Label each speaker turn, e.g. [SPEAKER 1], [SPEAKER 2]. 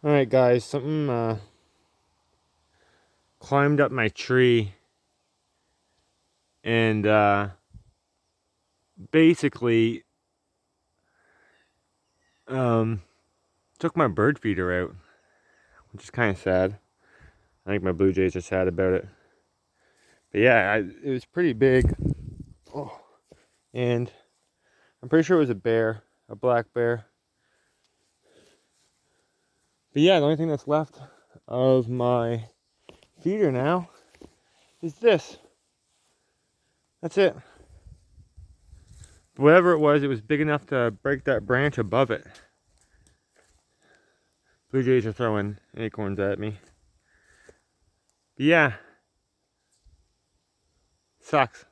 [SPEAKER 1] Alright guys, something climbed up my tree and basically um, took my bird feeder out, which is kind of sad. I think my blue jays are sad about it. But yeah, it was pretty big. Oh, and I'm pretty sure it was a bear, a black bear. But yeah, the only thing that's left of my feeder now is this. That's it. Whatever it was big enough to break that branch above it. Blue jays are throwing acorns at me. But yeah, sucks.